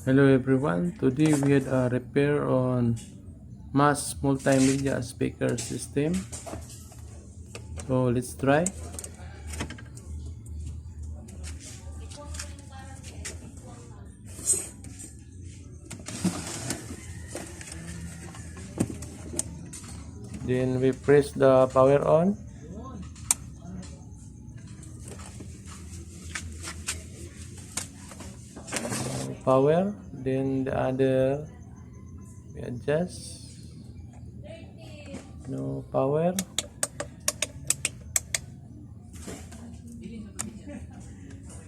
Hello everyone, today we had a repair on mass multimedia speaker system. So let's try. Then we press the power on. Power, then the other we adjust. No power.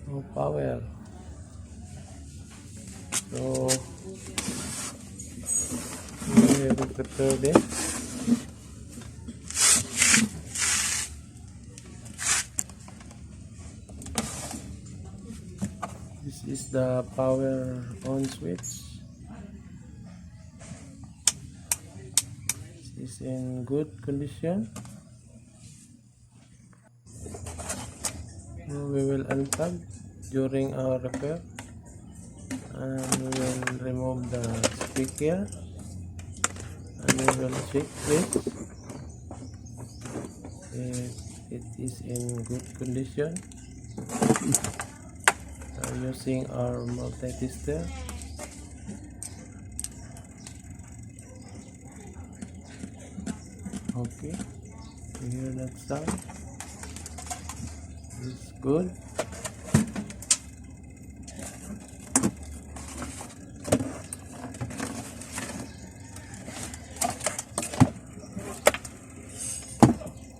No power. So we will prepare this. This is the power on switch. This is in good condition. We will unplug during our repair and we will remove the speaker and we will check this if it is in good condition using our multi-tester. Okay, you hear that sound? It's good.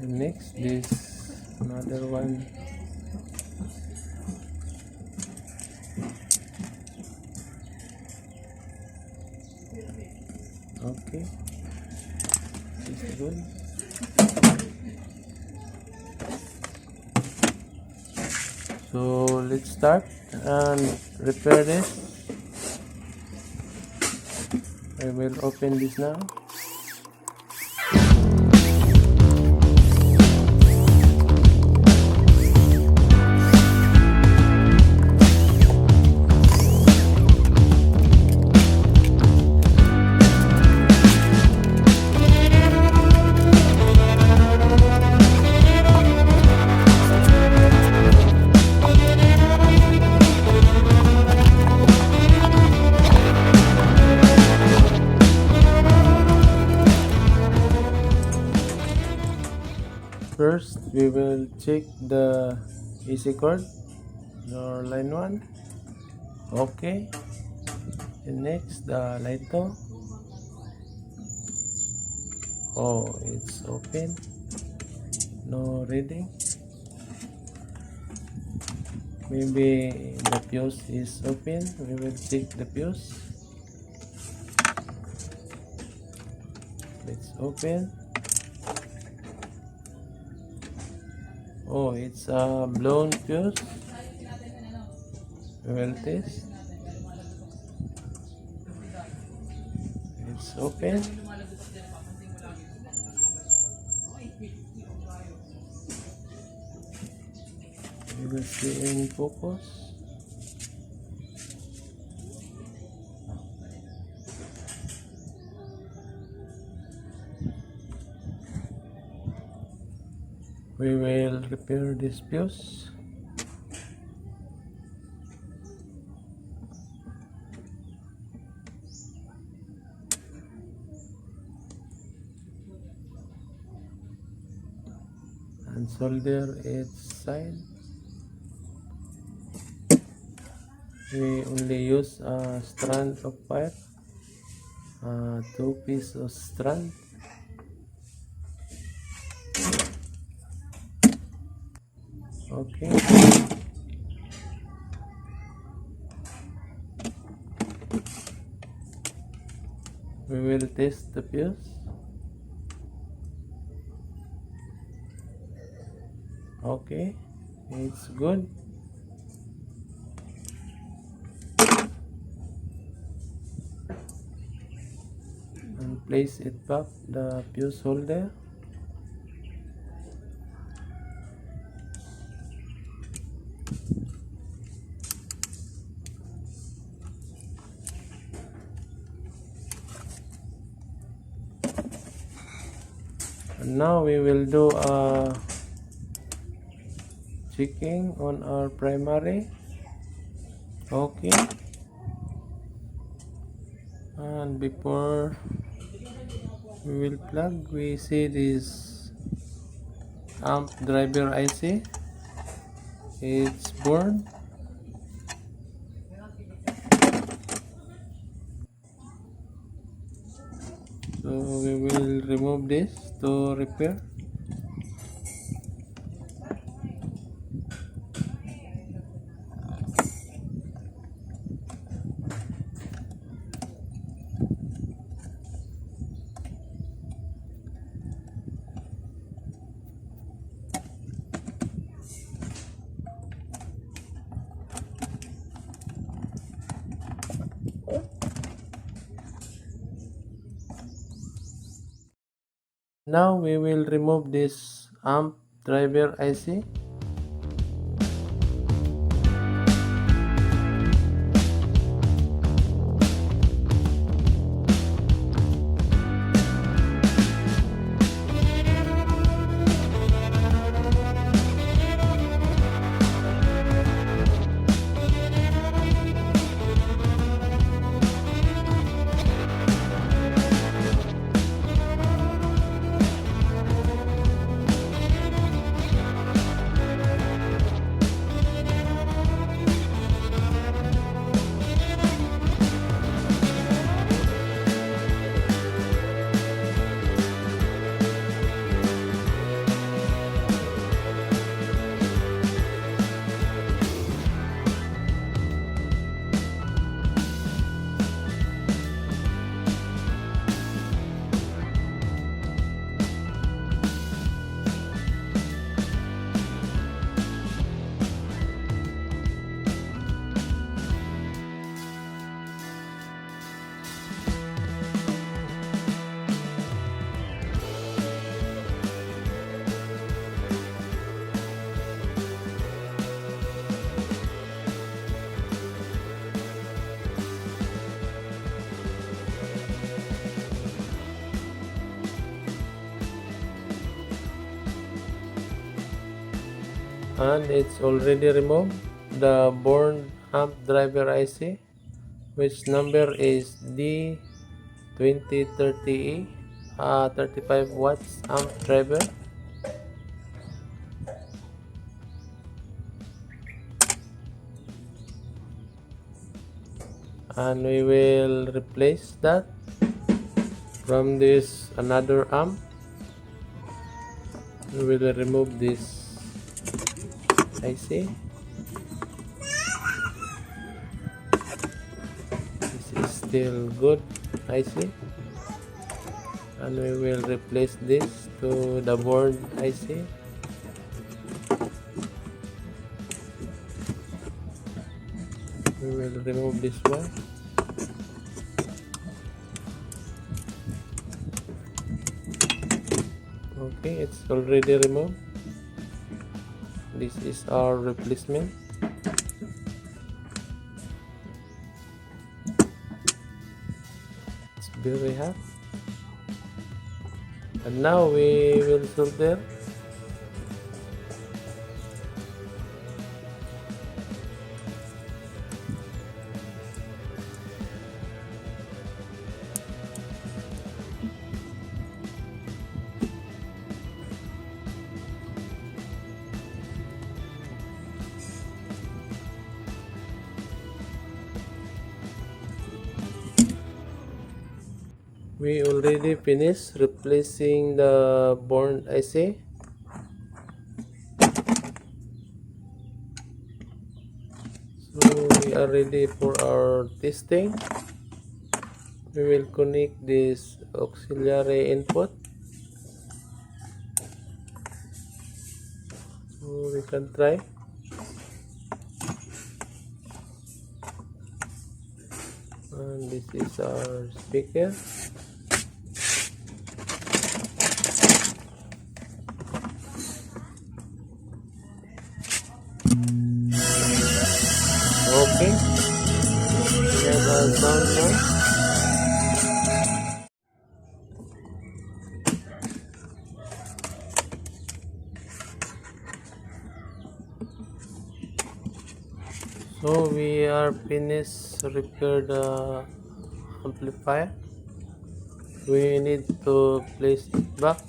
And next, this another one. Okay, it's good. So let's start and repair this. I will open this now. First, we will check the AC cord or line 1. Okay. And next, the lighter. Oh, it's open. No reading. Maybe the fuse is open. We will check the fuse. Let's open. Oh, it's a blown fuse. We will test. It's open. We will see in focus. We will repair this fuse. And solder its side. We only use a strand of pipe, 2 pieces of strand. Okay. We will test the fuse. Okay, it's good. And place it back the fuse holder. And now we will do a checking on our primary. Okay, and before we will plug, we see this amp driver IC. It's board. So we will remove this to repair. Now we will remove this amp driver IC. And it's already removed the board amp driver IC, which number is D2030E, 35 watts amp driver. And we will replace that from this another amp. We will remove this IC. This is still good IC, and we will replace this to the board IC. We will remove this one. Okay, it's already removed. This is our replacement. It's very hot. And now we will solder. We already finished replacing the board IC. So we are ready for our testing. We will connect this auxiliary input. So we can try. And this is our speaker. Okay, we have our sound now. So we are finished repair the amplifier. We need to place it back.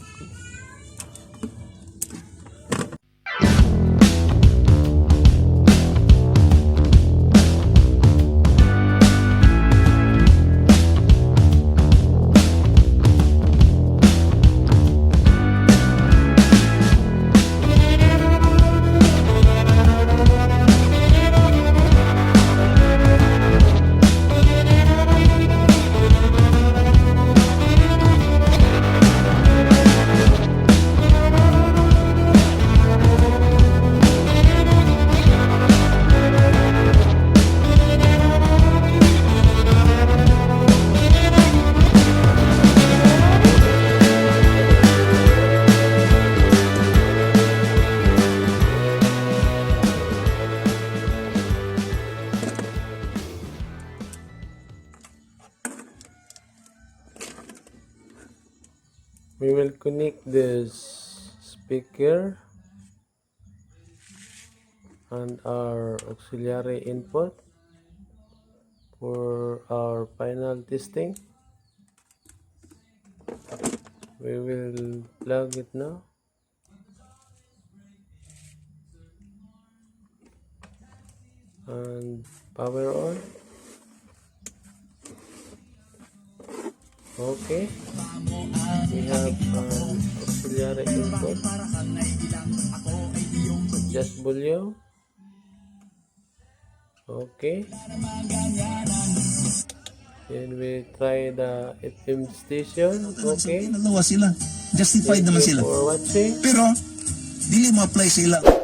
We will connect this speaker and our auxiliary input for our final testing. We will plug it now. And power on. Okay, we have an auxiliary input. Adjust volume. Okay, then we try the FM station. Okay, Nalawa sila. Justified thank naman you sila. for watching. Pero, dili mo apply sila.